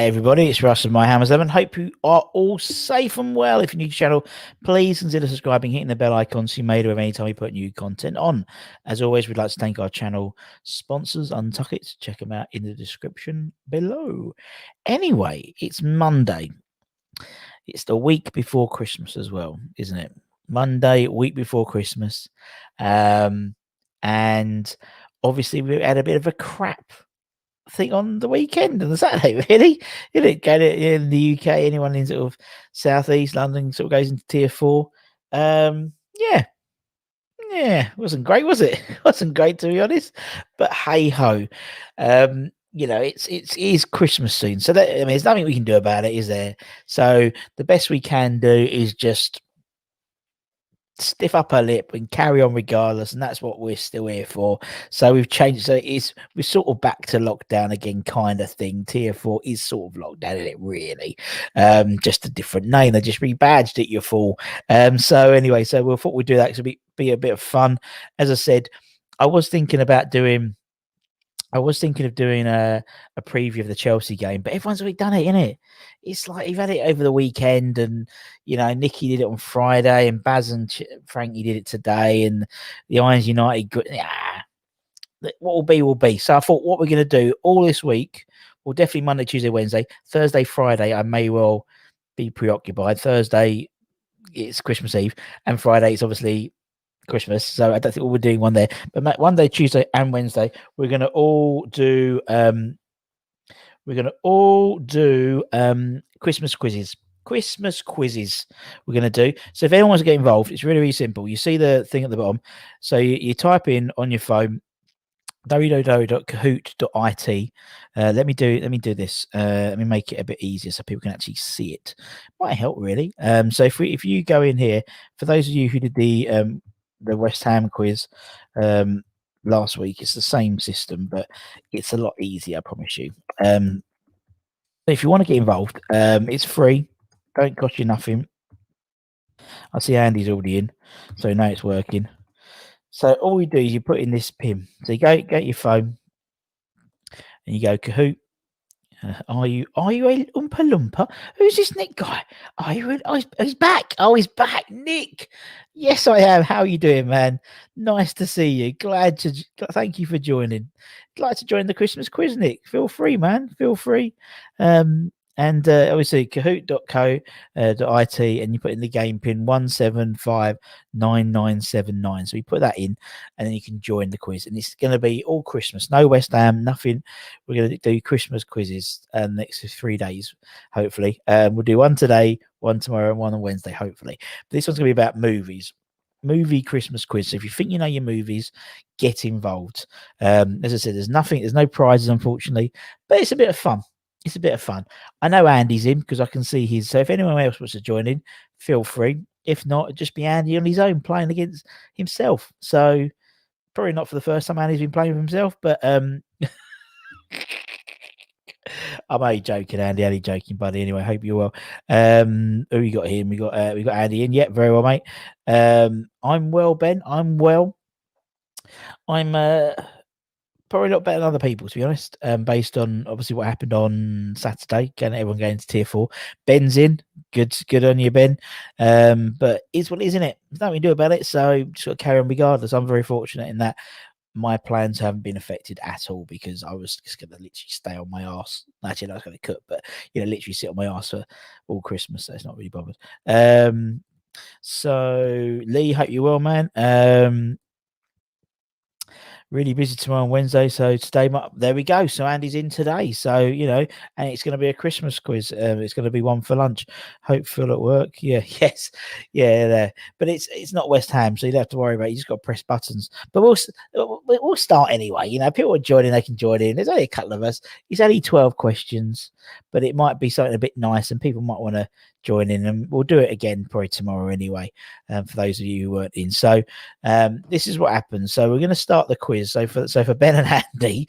everybody, it's Russ and my Hammers 11. Hope you are all safe and well. If you're new to the channel, please consider subscribing, hitting the bell icon so you're made aware anytime we put new content on. As always, we'd like to thank our channel sponsors, Untuck It. Check them out in the description below. Anyway, it's Monday. It's the week before Christmas as well, isn't it? Monday, week before Christmas. And obviously we had a bit of a crap thing on the weekend and the Saturday, really. You didn't get it in the UK. Anyone in sort of southeast London sort of goes into tier 4. Yeah, it wasn't great, was it? It wasn't great, to be honest. But hey ho, it is Christmas soon, so that, I mean, there's nothing we can do about it, is there? So the best we can do is just stiff up her lip and carry on regardless, and that's what we're still here for. So we've changed, so we're sort of back to lockdown again, kind of thing. Tier 4 is sort of lockdown, isn't it, really? Just a different name. They just rebadged it, you fool. So anyway, so we thought we'd do that because it'd be a bit of fun. As I said, I was thinking of doing a preview of the Chelsea game, but everyone's already done it, innit? It's like you've had it over the weekend, and Nicky did it on Friday, and Baz and Frankie did it today, and the Irons United. What will be. So I thought, what we're going to do all this week, well, definitely Monday, Tuesday, Wednesday, Thursday, Friday, I may well be preoccupied. Thursday, it's Christmas Eve, and Friday, it's obviously Christmas, so I don't think we're doing one there. But Monday, Tuesday, and Wednesday, we're gonna all do Christmas quizzes. Christmas quizzes we're going to do. So if anyone wants to get involved, it's really, really simple. You see the thing at the bottom. So you type in on your phone www.kahoot.it. Let me do this. Let me make it a bit easier so people can actually see it. Might help, really. So if you go in here, for those of you who did the West Ham quiz last week, it's the same system, but it's a lot easier, I promise you. If you want to get involved, it's free, don't cost you nothing. I see Andy's already in, so now it's working. So all you do is you put in this PIN. So you get your phone and you go Kahoot. Are you a Oompa Loompa? Who's this Nick guy? He's back. Oh, he's back, Nick. Yes, I am. How are you doing, man? Nice to see you. Thank you for joining. I'd like to join the Christmas quiz, Nick. Feel free, man. Feel free. Obviously kahoot.co.it, and you put in the game pin 1759979. So you put that in, and then you can join the quiz. And it's going to be all Christmas, no West Ham, nothing. We're going to do Christmas quizzes next 3 days, hopefully. We'll do one today, one tomorrow, and one on Wednesday, hopefully. But this one's going to be about movies. Movie Christmas quiz. So if you think you know your movies, get involved. As I said, there's no prizes, unfortunately, but it's a bit of fun. It's a bit of fun. I know Andy's in because I can see his. So if anyone else wants to join in, feel free. If not, it'd just be Andy on his own playing against himself. So probably not for the first time Andy's been playing with himself, but I'm only joking, Andy. Only joking, buddy. Anyway, hope you're well. Who we got here? We got Andy in. Yeah, very well, mate. I'm well, Ben. I'm well. I'm probably a lot better than other people, to be honest, based on obviously what happened on Saturday. Everyone going to tier 4. Ben's in. Good on you, Ben. But it's what it is, isn't it? There's nothing we can do about it, so just got to carry on regardless. I'm very fortunate in that my plans haven't been affected at all because I was just going to literally stay on my arse. Actually, I was going to cook, but literally sit on my arse for all Christmas, so it's not really bothered. So Lee, hope you're well, man. Really busy tomorrow and Wednesday, so today, there we go. So Andy's in today, so and it's going to be a Christmas quiz. It's going to be one for lunch. Hope Phil at work. Yeah, yes, yeah, there. But it's not West Ham, so you don't have to worry about it. You just got to press buttons. But we'll start anyway. People are joining; they can join in. There's only a couple of us. It's only 12 questions, but it might be something a bit nice, and people might want to join in, and we'll do it again probably tomorrow anyway. For those of you who weren't in, so this is what happens. So we're going to start the quiz. So for Ben and Andy,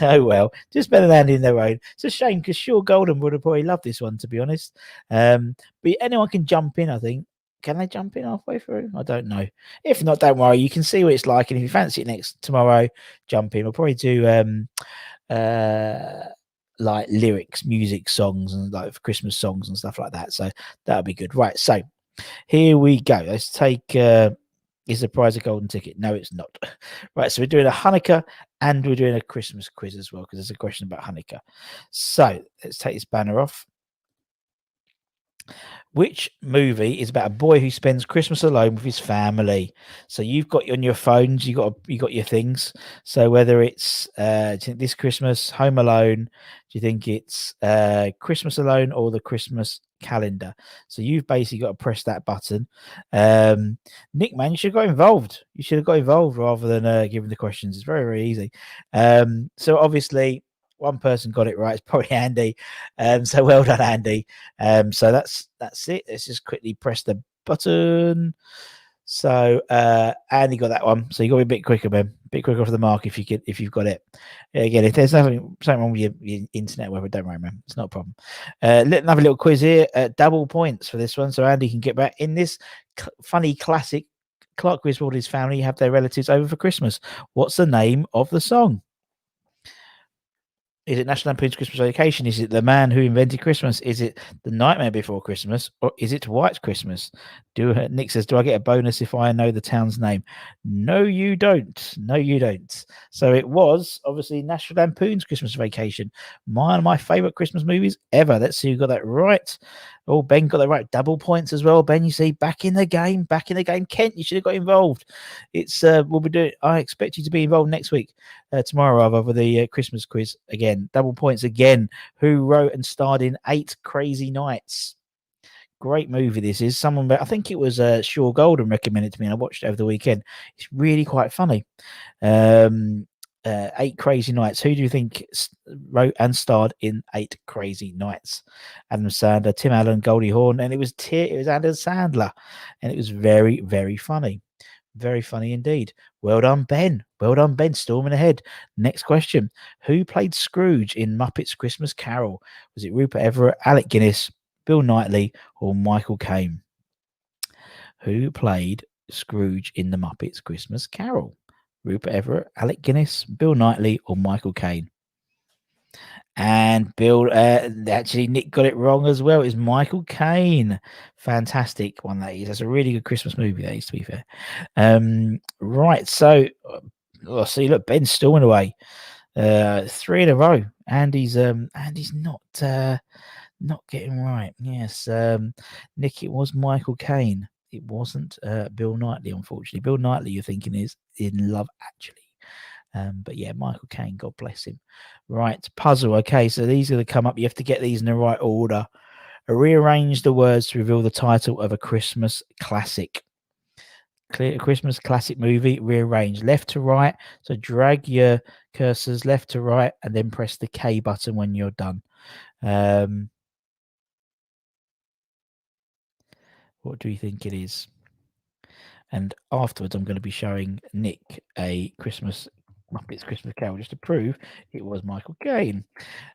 oh well, just Ben and Andy in their own. It's a shame because Sure Golden would have probably loved this one, to be honest. But anyone can jump in, I think. Can they jump in halfway through? I don't know. If not, don't worry. You can see what it's like, and if you fancy it tomorrow, jump in. We'll probably do like lyrics, music, songs, and like Christmas songs and stuff like that. So that'll be good. Right. So here we go. Let's take. Is the prize a golden ticket? No, it's not. Right. So we're doing a Hanukkah and we're doing a Christmas quiz as well because there's a question about Hanukkah. So let's take this banner off. Which movie is about a boy who spends Christmas alone with his family? So you've got on your phones, you got your things. So whether it's do you think this Christmas, Home Alone, do you think it's Christmas Alone or the Christmas calendar? So you've basically got to press that button. Nick, man, you should have got involved. You should have got involved rather than giving the questions. It's very, very easy. So obviously one person got it right. It's probably Andy. So well done, Andy. So that's it. Let's just quickly press the button. So Andy got that one. So you got to be a bit quicker, man. A bit quicker off the mark if you've got it. Again, if there's something wrong with your internet, whatever, don't worry, man. It's not a problem. Let's have a little quiz here. Double points for this one, so Andy can get back in this funny classic. Clark Griswold and his family have their relatives over for Christmas. What's the name of the song? Is it National Lampoon's Christmas Vacation? Is it The Man Who Invented Christmas? Is it The Nightmare Before Christmas? Or is it White Christmas? Nick says, do I get a bonus if I know the town's name? No, you don't. No, you don't. So it was obviously National Lampoon's Christmas Vacation. One of my favourite Christmas movies ever. Let's see who got that right. Oh, Ben got that right. Double points as well. Ben, you see, back in the game. Kent, you should have got involved. It's we'll be doing. I expect you to be involved next week, tomorrow rather, with the Christmas quiz again. Double points again. Who wrote and starred in 8 Crazy Nights? Great movie. This is someone. I think it was Shaw Golden recommended to me, and I watched it over the weekend. It's really quite funny. 8 Crazy Nights. Who do you think wrote and starred in 8 Crazy Nights? Adam Sandler, Tim Allen, Goldie Hawn, and it was Adam Sandler, and it was very, very funny. Very funny indeed. Well done, Ben. Well done, Ben. Storming ahead. Next question. Who played Scrooge in Muppets Christmas Carol? Was it Rupert Everett, Alec Guinness, Bill Knightley, or Michael Caine? Who played Scrooge in the Muppets Christmas Carol? Rupert Everett, Alec Guinness, Bill Knightley, or Michael Caine? And Bill, actually, Nick got it wrong as well. It's Michael Caine. Fantastic one that is. That's a really good Christmas movie, that is, to be fair. Right, so, see, look, Ben's storming away. 3 in a row. Andy's not getting right. Yes, Nick, it was Michael Caine. It wasn't Bill Knightley, unfortunately. Bill Knightley, you're thinking, is in Love Actually. But yeah, Michael Caine, God bless him. Right, puzzle. Okay, so these are going to come up. You have to get these in the right order. Rearrange the words to reveal the title of a Christmas classic. Clear Christmas classic movie. Rearrange left to right. So drag your cursors left to right, and then press the K button when you're done. What do you think it is? And afterwards, I'm going to be showing Nick a Muppets Christmas Carol just to prove it was Michael Caine.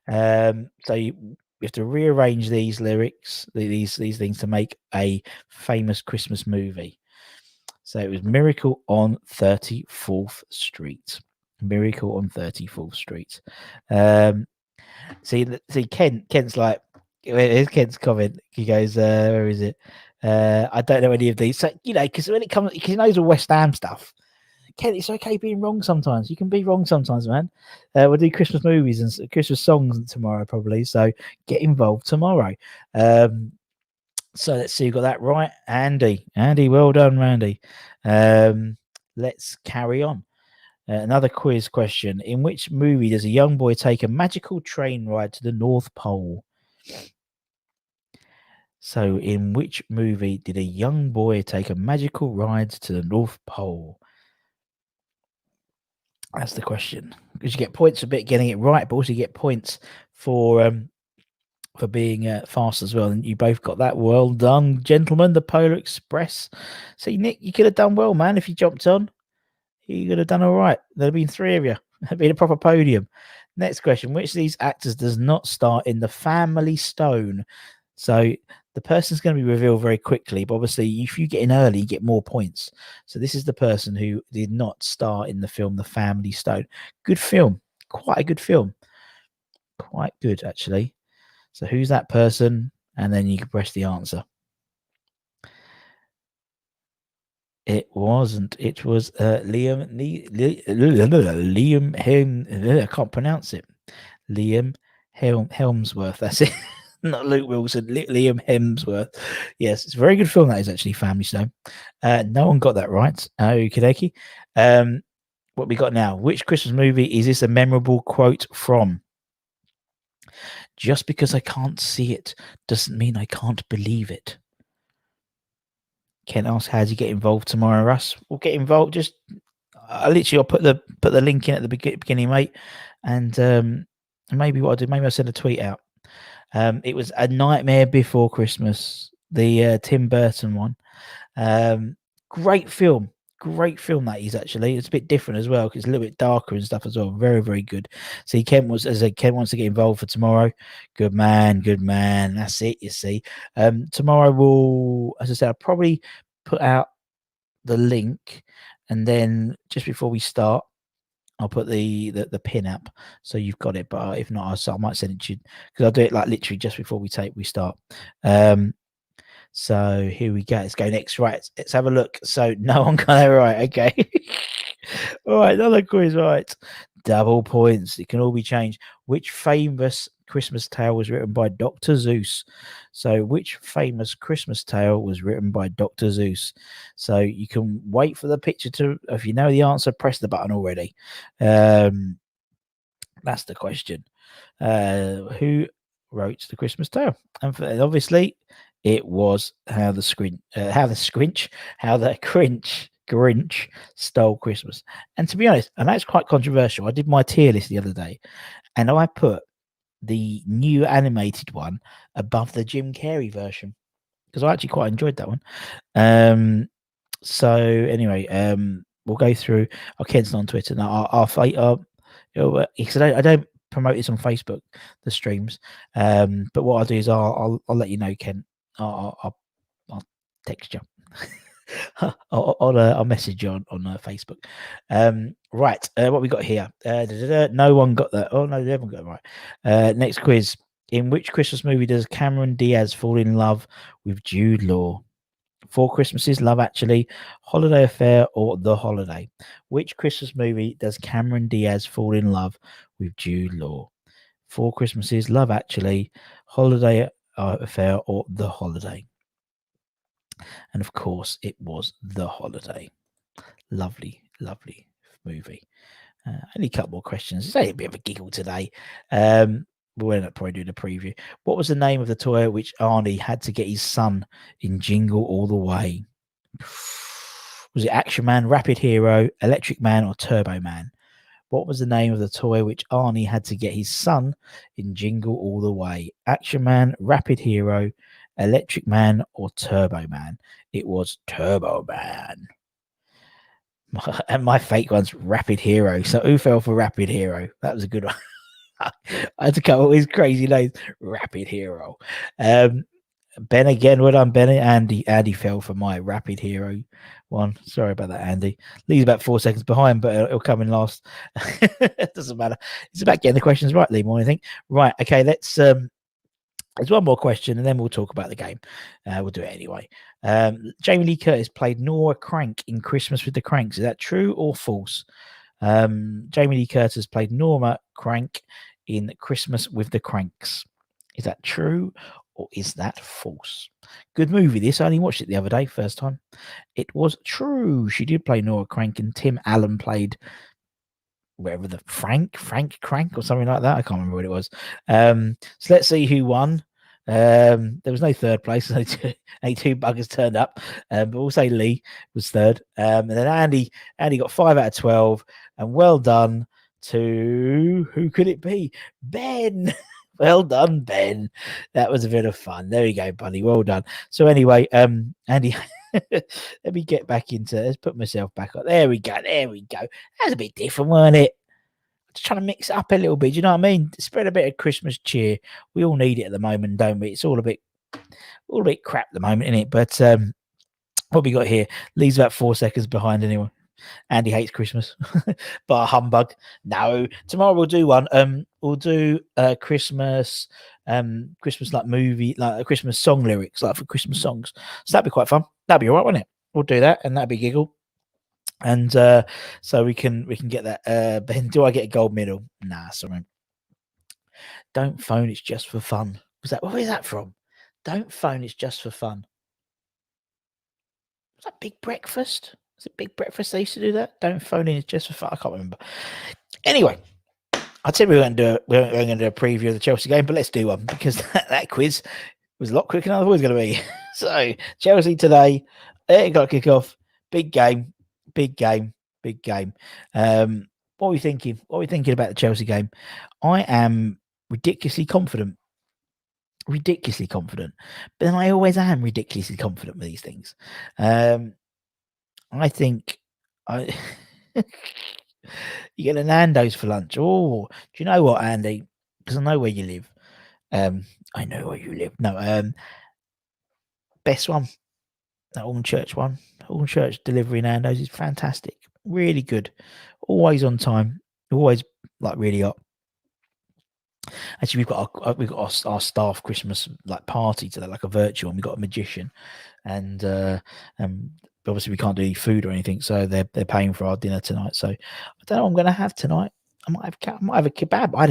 So you have to rearrange these lyrics, these things, to make a famous Christmas movie. So it was Miracle on 34th Street. Miracle on 34th Street. See, Kent's like, here's Kent's comment. He goes, where is it? I don't know any of these. So, because when it comes, because he knows all West Ham stuff. Kent, it's okay being wrong sometimes. You can be wrong sometimes, man. We'll do Christmas movies and Christmas songs tomorrow, probably. So get involved tomorrow. So let's see who got that right. Andy, well done, Randy. Let's carry on. Another quiz question. In which movie does a young boy take a magical train ride to the North Pole? So in which movie did a young boy take a magical ride to the North Pole? That's the question. Because you get points for getting it right, but also you get points for being fast as well. And you both got that. Well done, gentlemen. The Polar Express. See, Nick, you could have done well, man, if you jumped on. You could have done all right. There'd have been 3 of you. There'd been a proper podium. Next question. Which of these actors does not star in The Family Stone? So the person's going to be revealed very quickly, but obviously if you get in early, you get more points. So this is the person who did not star in the film The Family Stone. Good film. Quite a good film. Quite good, actually. So who's that person? And then you can press the answer. It wasn't. It was Liam Helm. I can't pronounce it. Liam Helmsworth. That's it. Not Luke Wilson. Liam Hemsworth. Yes, it's a very good film. That is actually Family Stone. No one got that right. Okie dokie. What we got now? Which Christmas movie is this a memorable quote from? Just because I can't see it doesn't mean I can't believe it. Ken asks, "How do you get involved tomorrow, Russ?" We'll get involved. Just I'll put the link in at the beginning, mate, and maybe what I do, maybe I'll send a tweet out. It was A Nightmare Before Christmas, the Tim Burton one. Great film. Great film that is actually. It's a bit different as well because it's a little bit darker and stuff as well. Very, very good. See, Ken wants to get involved for tomorrow. Good man, good man. That's it. You see, tomorrow we'll, as I said, I'll probably put out the link, and then just before we start, I'll put the pin up so you've got it. But if not, I might send it to you because I'll do it like literally just before we start. So here we go. Let's go next. Right, let's have a look. So no one got that right. Okay. All right, another quiz. Right, double points. It can all be changed. Which famous Christmas tale was written by Dr. Seuss? So which famous Christmas tale was written by Dr. Seuss? So you can wait for the picture to. If you know the answer, press the button already. That's the question. Who wrote the Christmas tale? And obviously, it was how the Grinch stole Christmas. And to be honest, and that's quite controversial. I did my tier list the other day, and I put the new animated one above the Jim Carrey version because I actually quite enjoyed that one. So anyway, we'll go through. I'll cancel on Twitter now. Because I don't promote this on Facebook, the streams. But what I'll do is I'll let you know, Ken. I'll text you. I'll message you on Facebook. Right, what we got here? No one got that. Oh no, they haven't got it right. Next quiz: in which Christmas movie does Cameron Diaz fall in love with Jude Law? Four Christmases, Love Actually, Holiday Affair, or The Holiday? Which Christmas movie does Cameron Diaz fall in love with Jude Law? Four Christmases, Love Actually, Holiday Affair, or The Holiday? And of course, it was The Holiday. Lovely, lovely movie. Only a couple more questions. It's only a bit of a giggle today. We'll end up probably doing a preview. What was the name of the toy which Arnie had to get his son in Jingle All the Way? Was it Action Man, Rapid Hero, Electric Man, or Turbo Man? What was the name of the toy which Arnie had to get his son in Jingle All the Way? Action Man, Rapid Hero, Electric Man, or Turbo Man? It was Turbo Man. And my fake one's Rapid Hero. So who fell for Rapid Hero? That was a good one. I had to come up with these crazy names. Rapid Hero. Ben again, well done, Ben. Andy fell for my Rapid Hero one. Sorry about that, Andy. Lee's about 4 seconds behind, but it'll come in last. It doesn't matter. It's about getting the questions right, Lee, more I think. Right, okay, let's there's one more question and then we'll talk about the game. We'll do it anyway. Jamie Lee Curtis played Nora Crank in Christmas with the Cranks. Is that true or false? Jamie Lee Curtis played Norma Crank in Christmas with the Cranks. Is that true or is that false? Good movie this. I only watched it the other day, first time. It was true. She did play Nora Crank and Tim Allen played wherever the Frank Crank or something like that. I can't remember what it was. So let's see who won. There was no third place. Only two buggers turned up. But we'll say Lee was third. And then Andy got 5 out of 12. And well done to who could it be? Ben. Well done, Ben. That was a bit of fun. There you go, buddy. Well done. So anyway, Andy, let me get back into. Let's put myself back up. There we go. There we go. That was a bit different, weren't it? Just trying to mix it up a little bit. Do you know what I mean? Spread a bit of Christmas cheer. We all need it at the moment, don't we? It's all a bit crap at the moment, isn't it? But what we got here? Lee's about 4 seconds behind anyone. Andy hates Christmas, but a humbug. No, tomorrow we'll do one. we'll do Christmas, Christmas like movie, like Christmas song lyrics, like for Christmas songs. So that'd be quite fun. That'd be all right, wouldn't it? We'll do that, and that'd be giggle. And so we can get that. Ben, do I get a gold medal? Nah, sorry. Don't phone. It's just for fun. Was that? Where is that from? Don't phone. It's just for fun. Was that Big Breakfast? Was it Big Breakfast? They used to do that. Don't phone in. It's just for fun. I can't remember. Anyway, I said we were going to do a preview of the Chelsea game, but let's do one because that quiz was a lot quicker than I thought it was going to be. So Chelsea today, 8 o'clock kickoff, big game, big game, big game. What are we thinking? What are we thinking about the Chelsea game? I am ridiculously confident. Ridiculously confident. But then I always am ridiculously confident with these things. I think I you get a Nando's for lunch. Oh, do you know what, Andy? Because I know where you live. I know where you live. No, best one, that Alton Church one. Alton Church delivery Nando's is fantastic. Really good. Always on time. Always like really hot. Actually, we've got our staff Christmas like party today, like a virtual, and we've got a magician, and obviously we can't do any food or anything, so they're paying for our dinner tonight. So I don't know what I'm going to have tonight. I might have a kebab. I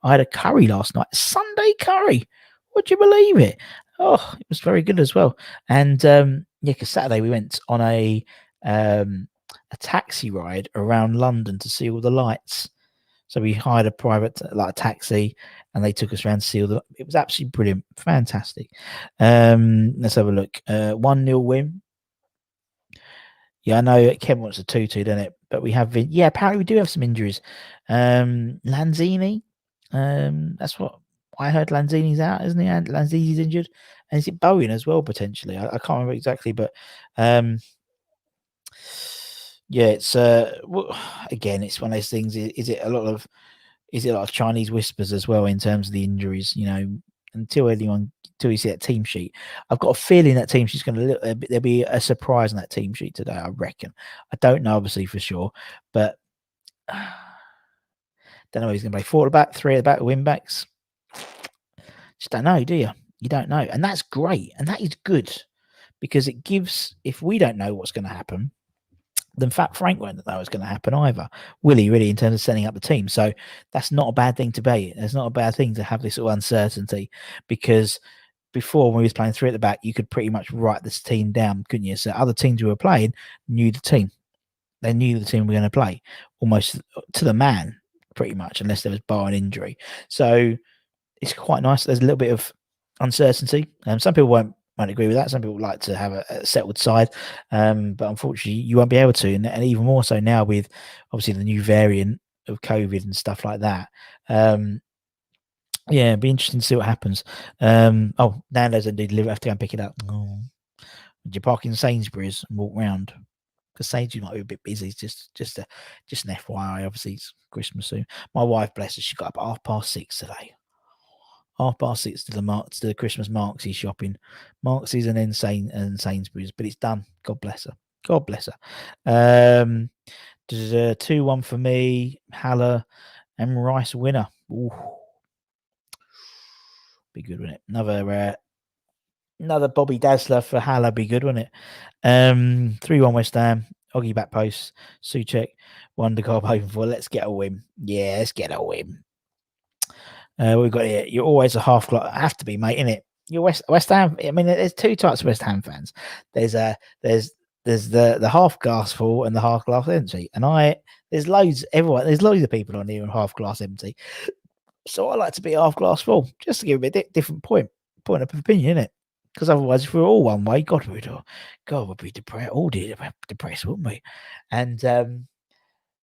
had a curry last night, Sunday curry. Would you believe it? Oh, it was very good as well. And yeah, because Saturday we went on a taxi ride around London to see all the lights. So we hired a private taxi, and they took us around to see all the. It was absolutely brilliant, fantastic. Let's have a look. 1-0 win. Yeah, I know Kevin wants a 2-2, doesn't it? But we have been. Yeah, apparently we do have some injuries. Lanzini. That's what I heard. Lanzini's out, isn't he? And Lanzini's injured, and is it Bowen as well potentially? I can't remember exactly, but yeah, it's again, it's one of those things. Is it a lot of Chinese whispers as well in terms of the injuries? You know, until you see that team sheet, I've got a feeling that team sheet's going to look. There'll be a surprise in that team sheet today. I reckon. I don't know, obviously for sure, but don't know who's going to play. 4 at the back, 3 at the back, wing backs. Just don't know, do you? You don't know, and that's great, and that is good because it gives. If we don't know what's going to happen, then Fat Frank won't know what's going to happen either, will he, really, in terms of setting up the team? So that's not a bad thing to be. It's not a bad thing to have this sort of uncertainty, because before, when we was playing 3 at the back, you could pretty much write this team down, couldn't you? So other teams who were playing knew the team. They knew the team we were going to play almost to the man, pretty much, unless there was bar an injury. So it's quite nice. There's a little bit of uncertainty. Some people won't agree with that. Some people like to have a settled side, but unfortunately, you won't be able to, and even more so now with obviously the new variant of COVID and stuff like that. Yeah, it'd be interesting to see what happens. Oh, Nando's indeed deliver. I have to go and pick it up. Oh. Would you park in Sainsbury's and walk round? Because Sainsbury's might be a bit busy. Just an FYI. Obviously, it's Christmas soon. My wife, bless her, she got up at 6:30 today. 6:30 to the Christmas Marksy shopping, Marksy's and then Sainsbury's, but it's done. God bless her. God bless her. 2-1 for me. Haller and Rice winner. Ooh. Be good, wouldn't it? Another Bobby Dazzler for Haller. Be good, wouldn't it? 3-1 West Ham. Oggy back post. Souček. Wondergoal hoping for. Let's get a win. Yeah, let's get a win. What we've got here. You're always a half glass. Have to be, mate, innit? You're West Ham. I mean, there's 2 types of West Ham fans. There's the half glass full and the half glass empty. And there's loads of people on here in half glass empty. So I like to be half glass full, just to give a bit different point of opinion, innit? Because otherwise, if we were all one way, God, we'd be depressed. All depressed, wouldn't we? And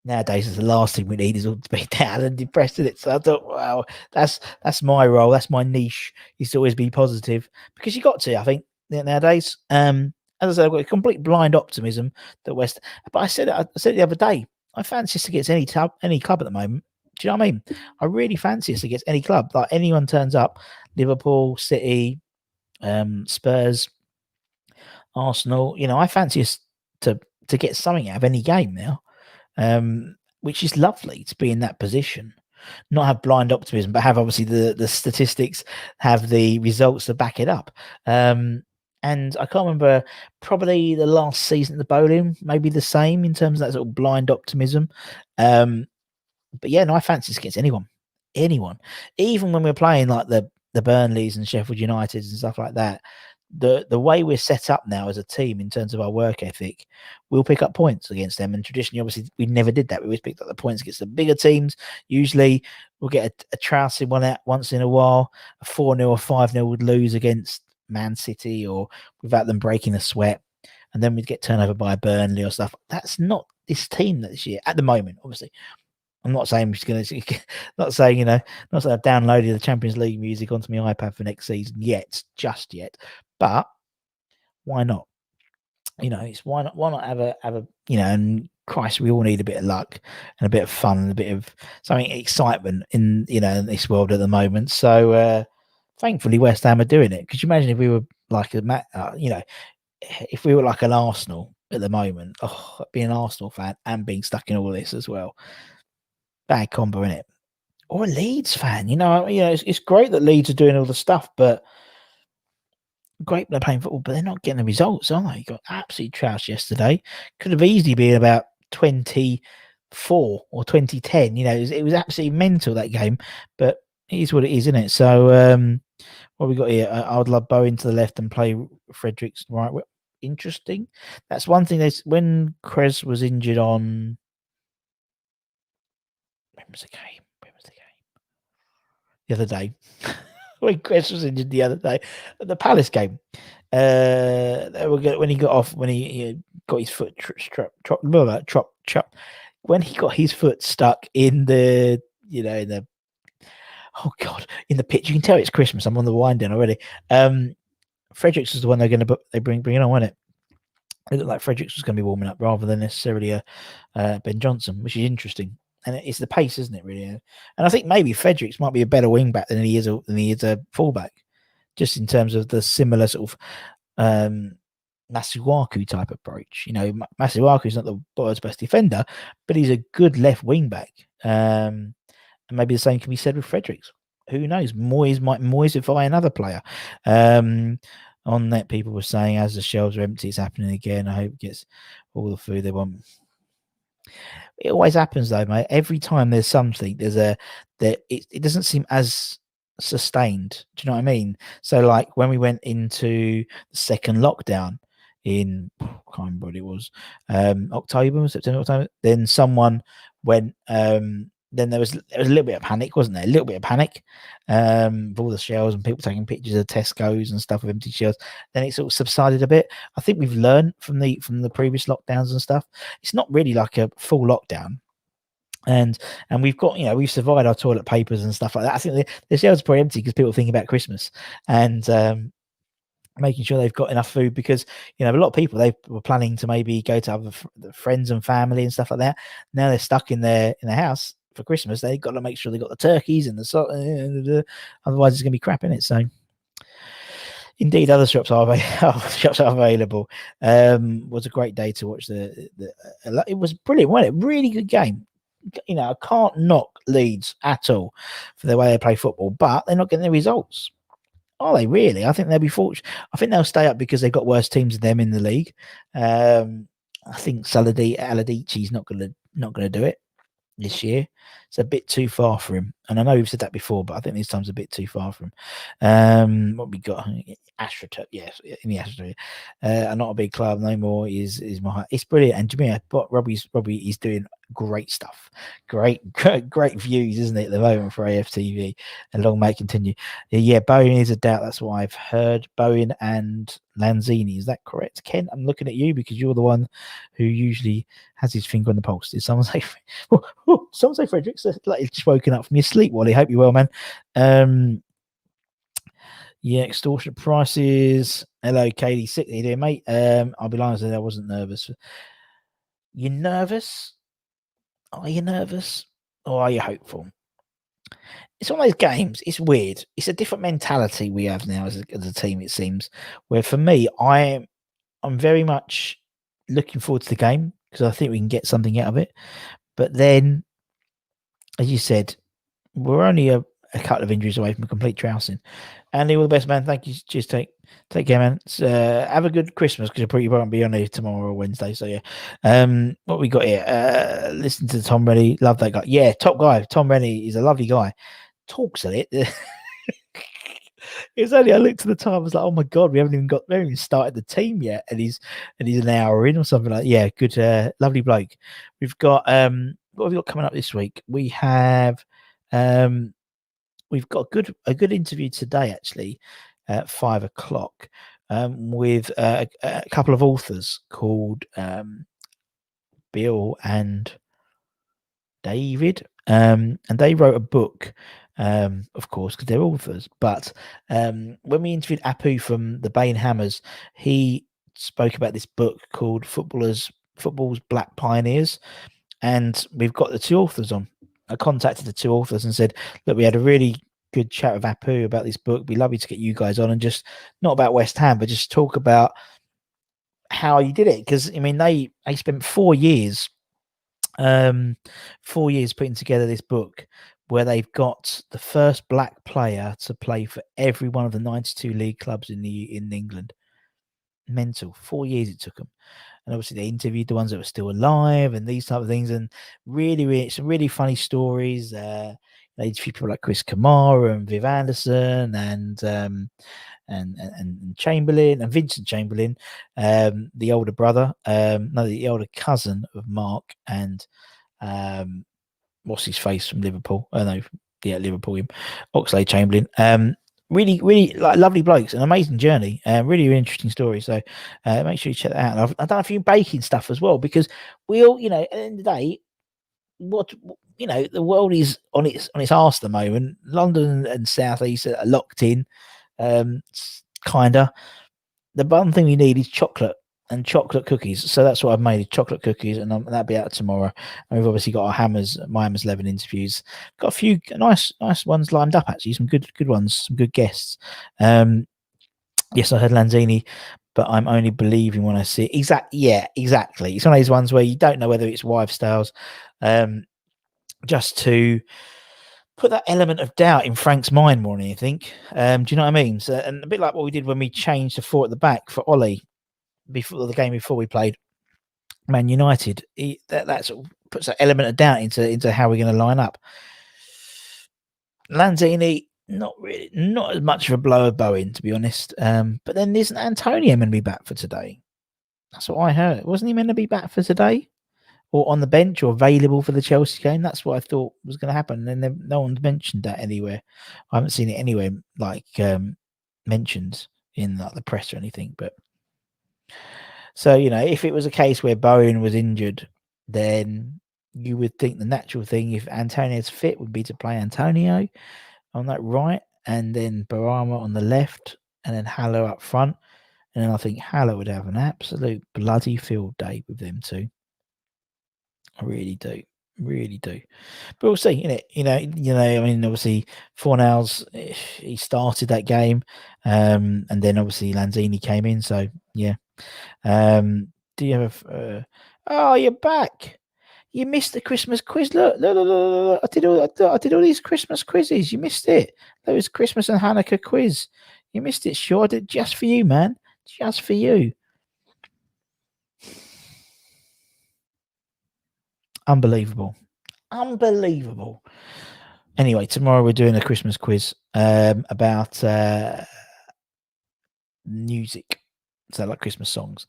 nowadays, it's the last thing we need is all to be down and depressed in it. So I thought, wow, that's my role. That's my niche, is to always be positive, because you got to, I think, nowadays. As I said, I've got a complete blind optimism that but I said it the other day. I fancy us against any club at the moment. Do you know what I mean? I really fancy us against any club. Like, anyone turns up, Liverpool, City, Spurs, Arsenal. You know, I fancy us to get something out of any game now. which is lovely to be in that position, not have blind optimism, but have obviously the statistics, have the results to back it up. And I can't remember, probably the last season at the bowling, maybe the same in terms of that sort of blind optimism. But yeah, no, I fancy this against anyone. Even when we're playing like the Burnleys and Sheffield Uniteds and stuff like that, the way we're set up now as a team in terms of our work ethic, we'll pick up points against them. And traditionally, obviously, we never did that. We always picked up the points against the bigger teams. Usually, we'll get a trouncing one out once in a while. A 4-0 or 5-0 would lose against Man City or without them breaking a sweat. And then we'd get turned over by a Burnley or stuff. That's not this team this year at the moment, obviously. I'm not saying I'm just going to, not saying, not saying I've downloaded the Champions League music onto my iPad for next season just yet. But why not? It's why not have a, and Christ, we all need a bit of luck and a bit of fun and a bit of something excitement in this world at the moment. So thankfully West Ham are doing it. Could you imagine if we were like if we were like an Arsenal at the moment? Oh, being an Arsenal fan and being stuck in all this as well. Bad combo, innit? Or a Leeds fan, it's great that Leeds are doing all the stuff, but great they're playing football, but they're not getting the results, are they? Got absolutely trounced yesterday. Could have easily been about 24 or 2010. It was absolutely mental, that game, but it is what it is, isn't it? So what we got here? I would love Bowen to the left and play Fredericks right. Interesting. That's one thing. When Krez was injured on. When was the game? The other day. When Chris was injured the other day at the Palace game. When he got off, when he got his foot when he got his foot stuck in the in the pitch. You can tell it's Christmas. I'm on the wind down already. Fredericks is the one they're going to bring it on, wasn't it? It looked like Fredericks was going to be warming up rather than necessarily Ben Johnson, which is interesting. And it's the pace, isn't it, really? And I think maybe Fredericks might be a better wing back than he is a fullback, just in terms of the similar sort of Masuaku type approach. Masuaku is not the world's best defender, but he's a good left wing back. And maybe the same can be said with Fredericks. Who knows? Moyes might Moyesify another player. On that, people were saying, as the shelves are empty, it's happening again. I hope it gets all the food they want. It always happens though, mate. Every time there's something, it doesn't seem as sustained. Do you know what I mean? So like when we went into the second lockdown in, I can't remember what it was, September, October, then someone went, then there was a little bit of panic, wasn't there? A little bit of panic, with all the shelves and people taking pictures of Tesco's and stuff with empty shelves. Then it sort of subsided a bit. I think we've learned from the previous lockdowns and stuff. It's not really like a full lockdown, and we've got we've survived our toilet papers and stuff like that. I think the shelves are pretty empty because people think about Christmas and making sure they've got enough food, because a lot of people, they were planning to maybe go to other friends and family and stuff like that. Now they're stuck in their house for Christmas. They've got to make sure they got the turkeys and otherwise it's going to be crap in it. So indeed, other shops are available. Was a great day to watch it was brilliant, wasn't it? Really good game. I can't knock Leeds at all for the way they play football, but they're not getting the results. Are they really? I think they'll be fortunate. I think they'll stay up because they've got worse teams than them in the league. I think Aladici's not going to do it this year. It's a bit too far for him, and I know we've said that before, but I think this time's a bit too far for him. What we got? AstroTurf, yes, in the AstroTurf. I'm not a big club no more. Is my it's brilliant, and Jamia, but Robbie is doing great stuff. Great views, isn't it, at the moment for AFTV? And long may it continue. Yeah, Bowen is a doubt. That's what I've heard. Bowen and Lanzini, is that correct, Ken? I'm looking at you because you're the one who usually has his finger on the pulse. Did someone say? Someone say Fredericks? Like he's just woken up from your sleep, Wally. Hope you're well, man. Yeah, extortionate prices. Hello, Katie. Sick you doing, mate? I'll be lying, I wasn't nervous. You nervous? Are you nervous? Or are you hopeful? It's one of those games. It's weird. It's a different mentality we have now as a team, it seems. Where for me, I'm very much looking forward to the game because I think we can get something out of it. But then, as you said, we're only a couple of injuries away from a complete trouncing. Andy, all the best, man. Thank you. Just take care, man. Have a good Christmas because you won't be on here tomorrow or Wednesday. So yeah. What we got here? Listen to Tom Rennie. Love that guy. Yeah, top guy. Tom Rennie is a lovely guy. Talks a it. It was only I looked at the time. I was like, oh my god, we haven't even started the team yet, and he's an hour in or something like. Yeah, good, lovely bloke. We've got what have we got coming up this week? We've got a good interview today actually at 5 o'clock with a couple of authors called Bill and David, and they wrote a book, of course, because they're authors. But when we interviewed Apu from the Bain Hammers, he spoke about this book called Football's Black Pioneers, and we've got the two authors on. I contacted the two authors and said, look, we had a really good chat with Apu about this book. We'd love you to get you guys on and just not about West Ham, but just talk about how you did it. Because I mean, they spent 4 years 4 years putting together this book where they've got the first black player to play for every one of the 92 league clubs in England. Mental. 4 years it took them. And obviously they interviewed the ones that were still alive and these type of things, and really some really funny stories. They interviewed people like Chris Kamara and Viv Anderson and Chamberlain and Vincent Chamberlain, the older brother, the older cousin of Mark, and what's his face from Liverpool? Oh no, yeah, Liverpool, him, Oxlade-Chamberlain. Really like lovely blokes, an amazing journey, really interesting story. So make sure you check that out. And I've done a few baking stuff as well, because we all, at the end of the day, the world is on its arse at the moment. London and South East are locked in, kinda. The one thing we need is chocolate and chocolate cookies. So that's what I've made, chocolate cookies, and that'll be out tomorrow. And we've obviously got our my Hammers 11 interviews. Got a few nice ones lined up, actually. Some good ones, some good guests. Yes, I heard Lanzini, but I'm only believing when I see it. Exactly. It's one of those ones where you don't know whether it's wives' tales, just to put that element of doubt in Frank's mind more than anything. Do you know what I mean? So, and a bit like what we did when we changed the 4 at the back for Ollie before the game before we played Man United. That sort of puts that element of doubt into how we're going to line up. Lanzini, not as much of a blow of Bowen, to be honest. But then isn't Antonio meant to be back for today? That's what I heard. Wasn't he meant to be back for today, or on the bench, or available for the Chelsea game? That's what I thought was going to happen. And then no one's mentioned that anywhere. I haven't seen it anywhere like mentioned in like the press or anything. But so if it was a case where Bowen was injured, then you would think the natural thing, if Antonio's fit, would be to play Antonio on that right, and then Barama on the left, and then Haller up front. And then I think Haller would have an absolute bloody field day with them two. I really do. But we'll see, innit? I mean, obviously, Fornals, he started that game. And then obviously Lanzini came in. So, yeah. Do you have oh, you're back. You missed the Christmas quiz. Look. I did all these Christmas quizzes. You missed it. There was Christmas and Hanukkah quiz. You missed it. Sure, I did just for you, man. Just for you. Unbelievable. Anyway, tomorrow we're doing a Christmas quiz about music. So like Christmas songs.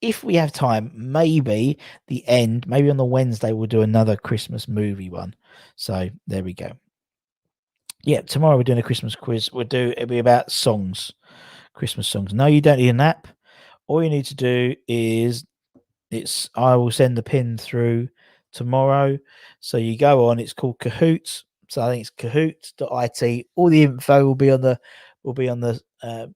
If we have time, maybe on the Wednesday, we'll do another Christmas movie one. So there we go. Yeah, tomorrow we're doing a Christmas quiz. It'll be about songs, Christmas songs. No, you don't need an app. All you need to do is I will send the pin through tomorrow. So you go on, it's called Kahoots. So I think it's kahoots.it. All the info will be on the at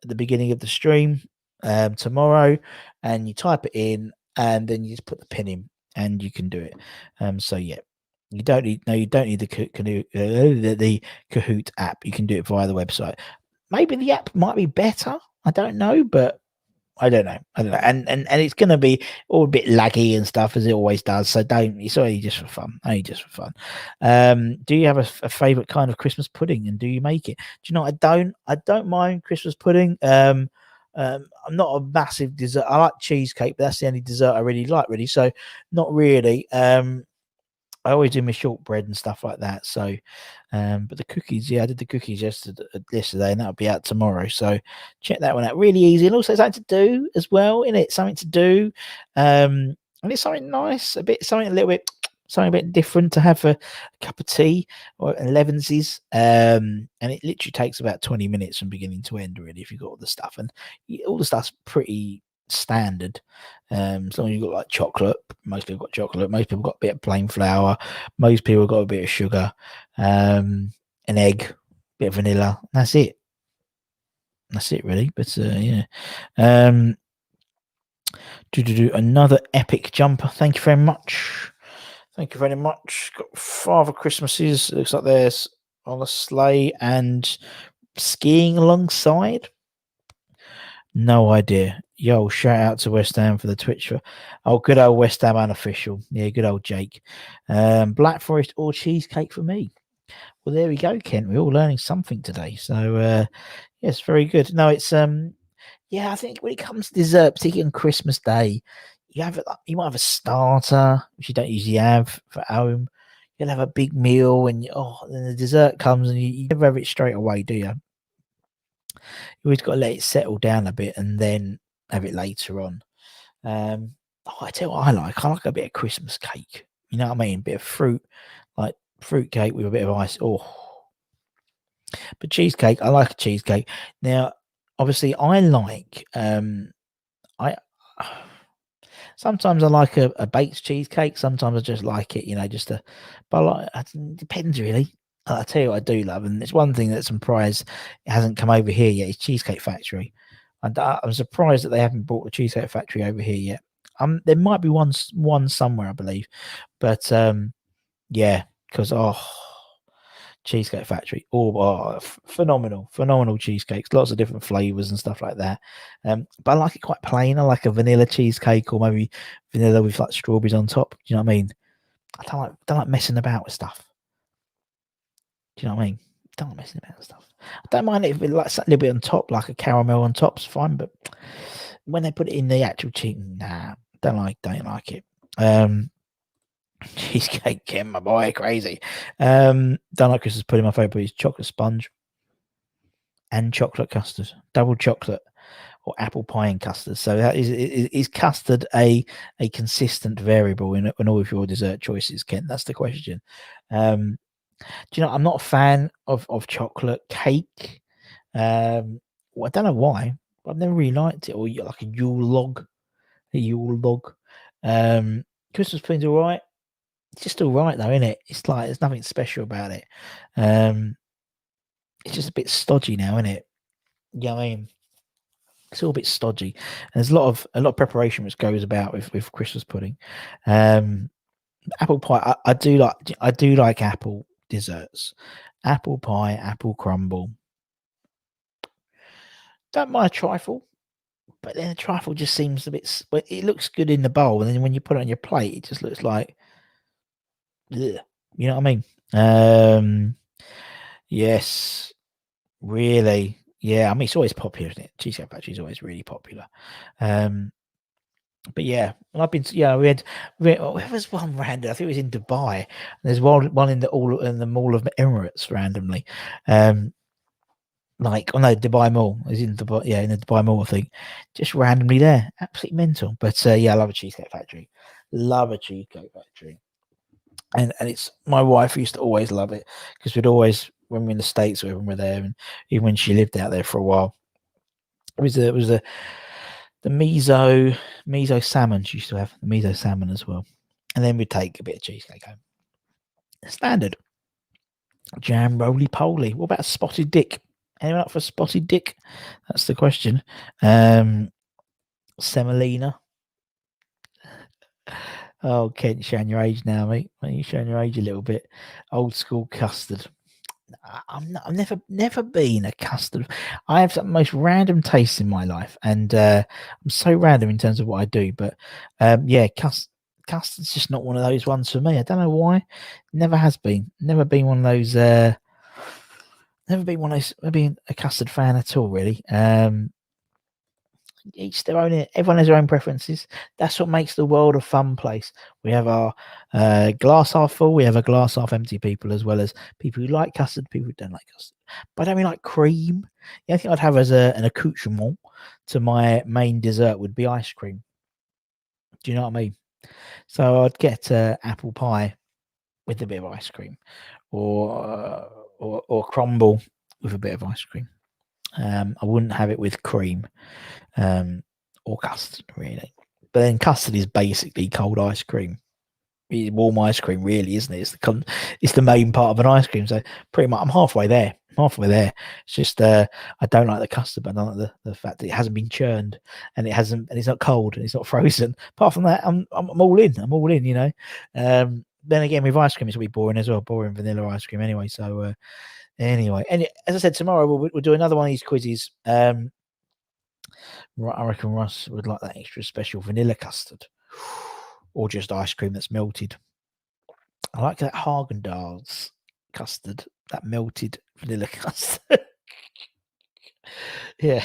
the beginning of the stream tomorrow, and you type it in, and then you just put the pin in, and you can do it. So yeah, you don't need the Kahoot app. You can do it via the website. Maybe the app might be better. I don't know, but I don't know. I don't know. And it's gonna be all a bit laggy and stuff as it always does. So don't. It's only just for fun. Only just for fun. Do you have a favorite kind of Christmas pudding, and do you make it? Do you know? I don't. I don't mind Christmas pudding. I'm not a massive dessert. I like cheesecake, but that's the only dessert I really like. Really, so not really. I always do my shortbread and stuff like that. So, but the cookies, yeah, I did the cookies yesterday, and that'll be out tomorrow. So check that one out. Really easy, and also something to do as well. In it, something to do, and it's something nice, something a little bit, something a bit different to have for a cup of tea or 11's. And it literally takes about 20 minutes from beginning to end, really, if you've got all the stuff, and all the stuff's pretty standard. As long as you've got like chocolate, most people got chocolate, most people got a bit of plain flour, most people got a bit of sugar, an egg, bit of vanilla. That's it. That's it, really. But yeah. Do another epic jumper. Thank you very much. Thank you very much. Got Father Christmases. It looks like there's on a sleigh and skiing alongside. No idea. Yo, shout out to West Ham for the Twitch. Good old West Ham unofficial. Yeah, good old Jake. Black Forest or cheesecake for me. Well, there we go, Kent. We're all learning something today. So, yes, very good. No, it's yeah, I think when it comes to dessert, particularly on Christmas Day, you might have a starter, which you don't usually have for home. You'll have a big meal, and then the dessert comes, and you never have it straight away, do you? You always got to let it settle down a bit and then have it later on. I tell you what I like. I like a bit of Christmas cake. You know what I mean? A bit of fruit, like fruit cake with a bit of ice. Oh, but cheesecake. I like a cheesecake. Now, obviously, I like. I sometimes I like a baked cheesecake. Sometimes I just like it. Just a. But it depends really. I tell you what I do love, and it's one thing that's surprised it hasn't come over here yet. Is Cheesecake Factory. I'm surprised that they haven't brought the Cheesecake Factory over here yet. There might be one somewhere, I believe, but yeah, because Cheesecake Factory, phenomenal cheesecakes, lots of different flavors and stuff like that. But I like it quite plain. I like a vanilla cheesecake, or maybe vanilla with like strawberries on top. Do you know what I mean? I don't like messing about with stuff. Do you know what I mean? Don't like messing about with stuff. I don't mind it if it like a little bit on top, like a caramel on top's fine, but when they put it in the actual cheese, nah, don't like it. Cheesecake, Kim, my boy, crazy. Don't like Christmas pudding. My favourite is chocolate sponge and chocolate custard, double chocolate or apple pie and custard. So that is custard a consistent variable in all of your dessert choices, Kent? That's the question. Do you know I'm not a fan of chocolate cake. Well, I don't know why, but I've never really liked it. Or like a Yule log. Christmas pudding's all right. It's just all right though, isn't it? It's like there's nothing special about it. It's just a bit stodgy now, isn't it? Yeah, I mean, it's all a bit stodgy. And there's a lot of preparation which goes about with Christmas pudding. Apple pie, I do like apple desserts. Apple pie, apple crumble. Don't mind a trifle, but then the trifle just seems a bit. It looks good in the bowl, and then when you put it on your plate, it just looks like. Ugh, you know what I mean? Yes, really. Yeah, I mean it's always popular, isn't it? Cheesecake Factory is always really popular. But yeah, I've been. Yeah, there was one random. I think it was in Dubai. There's one in the Mall of Emirates randomly. Like, oh no, Dubai Mall is in Dubai. Yeah, in the Dubai Mall, I think. Just randomly there, absolutely mental. But yeah, I love a Cheesecake Factory. Love a Cheesecake Factory. And it's my wife used to always love it because we'd always when we're in the States or when we're there, and even when she lived out there for a while, it was the miso salmon she used to have, the miso salmon as well, and then we'd take a bit of cheesecake home. Standard jam roly poly. What about spotted dick? Anyone up for spotted dick? That's the question. Semolina. Oh, Kent, showing your age now, mate. You showing your age a little bit. Old school custard. I've never been a custard. I have some most random tastes in my life, and I'm so random in terms of what I do. But yeah, custard's just not one of those ones for me. I don't know why. Never has been. Never been one of those. Never been one of those. Never been a custard fan at all, really. Each their own. Everyone has their own preferences. That's what makes the world a fun place. We have our glass half full. We have a glass half empty people, as well as people who like custard, people who don't like custard. But I don't really like cream. The only thing I'd have as an accoutrement to my main dessert would be ice cream. Do you know what I mean? So I'd get apple pie with a bit of ice cream, or crumble with a bit of ice cream. I wouldn't have it with cream. Or custard, really. But then custard is basically cold ice cream. It's warm ice cream, really, isn't it? It's the main part of an ice cream. So pretty much, I'm halfway there. Halfway there. It's just I don't like the custard, but I don't like the fact that it hasn't been churned and it's not cold and it's not frozen. Apart from that, I'm all in. I'm all in. You know. Then again, with ice cream, it's gonna be boring as well. Boring vanilla ice cream, anyway. So anyway, and as I said, tomorrow we'll do another one of these quizzes. I reckon Russ would like that extra special vanilla custard, or just ice cream that's melted. I like that Haagen-Dazs custard, that melted vanilla custard. Yeah,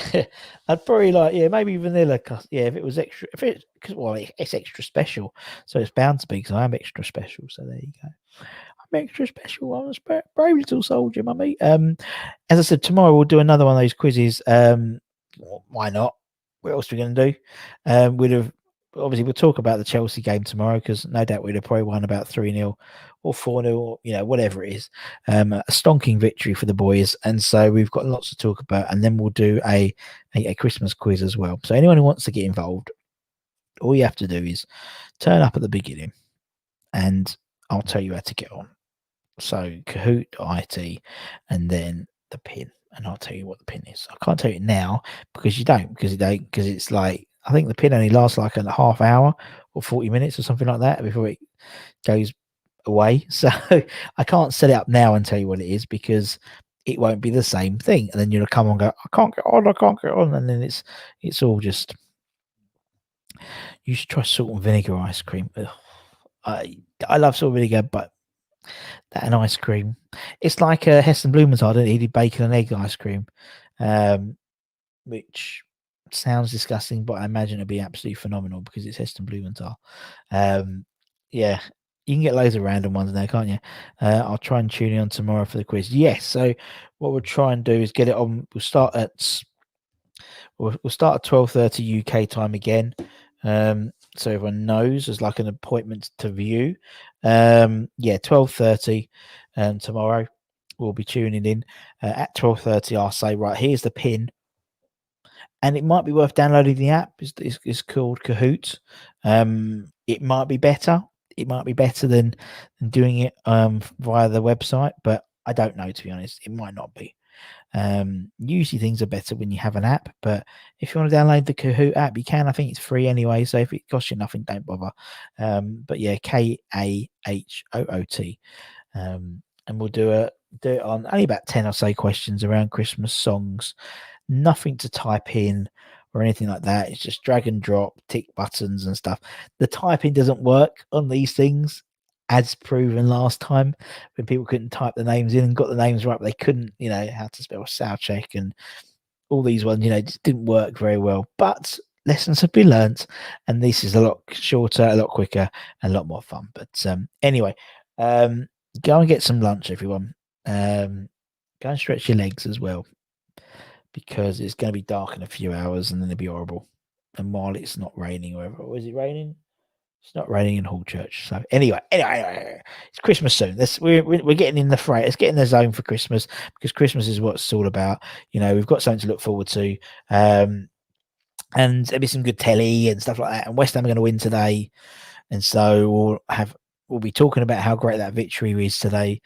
I'd probably like maybe vanilla custard. Yeah, if it was extra, it's extra special, so it's bound to be because I am extra special. So there you go. I'm extra special. I'm a brave little soldier, mummy. As I said, tomorrow we'll do another one of those quizzes. Why not? What else are we going to do? We'd have obviously we'll talk about the Chelsea game tomorrow because no doubt we'd have probably won about 3-0 or 4-0 or whatever it is. A stonking victory for the boys, and so we've got lots to talk about. And then we'll do a Christmas quiz as well. So anyone who wants to get involved, all you have to do is turn up at the beginning, and I'll tell you how to get on. So Kahoot.it, and then the pin, and I'll tell you what the pin is. I can't tell you now because it's like I think the pin only lasts like a half hour or 40 minutes or something like that before it goes away. So I can't set it up now and tell you what it is because it won't be the same thing. And then you'll come on and go, I can't get on, and then it's all just. You should try salt and vinegar ice cream. Ugh. I love salt and vinegar, but that and ice cream. It's like Heston Blumenthal, he did bacon and egg ice cream, which sounds disgusting, but I imagine it'd be absolutely phenomenal because it's Heston Blumenthal. Yeah, you can get loads of random ones now, can't you? I'll try and tune in on tomorrow for the quiz. Yes, so what we'll try and do is get it on. We'll start at 12:30 UK time again. So everyone knows there's like an appointment to view. 12:30 tomorrow. We'll be tuning in at 12:30. I'll say, right, here's the pin, and it might be worth downloading the app. It's called Kahoot. It might be better. It might be better than doing it via the website, but I don't know, to be honest. It might not be. Usually things are better when you have an app, but if you want to download the Kahoot app, you can. I think it's free anyway, so if it costs you nothing, don't bother. But yeah, Kahoot, and we'll do it on only about 10 or so questions around Christmas songs. Nothing to type in or anything like that. It's just drag and drop, tick buttons and stuff. The typing doesn't work on these things, as proven last time when people couldn't type the names in and got the names right, but they couldn't, how to spell Southcheck and all these ones, just didn't work very well. But lessons have been learnt, and this is a lot shorter, a lot quicker, and a lot more fun. But anyway, go and get some lunch, everyone. Go and stretch your legs as well, because it's going to be dark in a few hours, and then it'll be horrible. And while it's not raining, or is it raining? It's not raining in Hall Church. So anyway, it's Christmas soon. We're getting in the fray. Let's get in the zone for Christmas, because Christmas is what it's all about. We've got something to look forward to. And there'll be some good telly and stuff like that. And West Ham are going to win today. And so we'll be talking about how great that victory is today,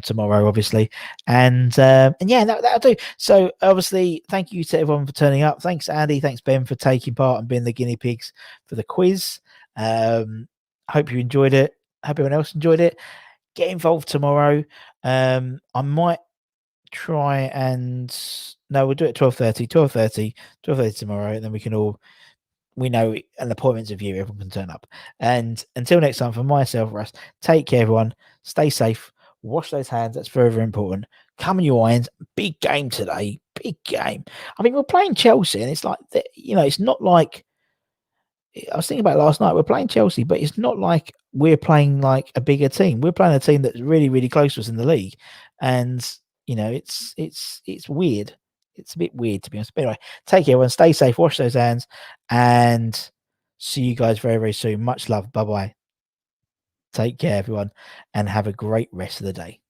tomorrow, obviously. And yeah, that'll do. So obviously, thank you to everyone for turning up. Thanks, Andy. Thanks, Ben, for taking part and being the guinea pigs for the quiz. Hope you enjoyed it. Hope everyone else enjoyed it. Get involved tomorrow. I might try and no, we'll do it 12:30, 12:30, 12:30 tomorrow, and then we can all we know an appointment's of you, everyone can turn up. And until next time, for myself, Russ, take care, everyone. Stay safe. Wash those hands. That's very, very important. Come in your irons. Big game today. Big game. I mean, we're playing Chelsea, and it's like, it's not like I was thinking about it last night. We're playing Chelsea, but it's not like we're playing like a bigger team. We're playing a team that's really, really close to us in the league, and it's weird. It's a bit weird to be honest. But anyway, take care, everyone. Stay safe. Wash those hands, and see you guys very, very soon. Much love. Bye bye. Take care, everyone, and have a great rest of the day.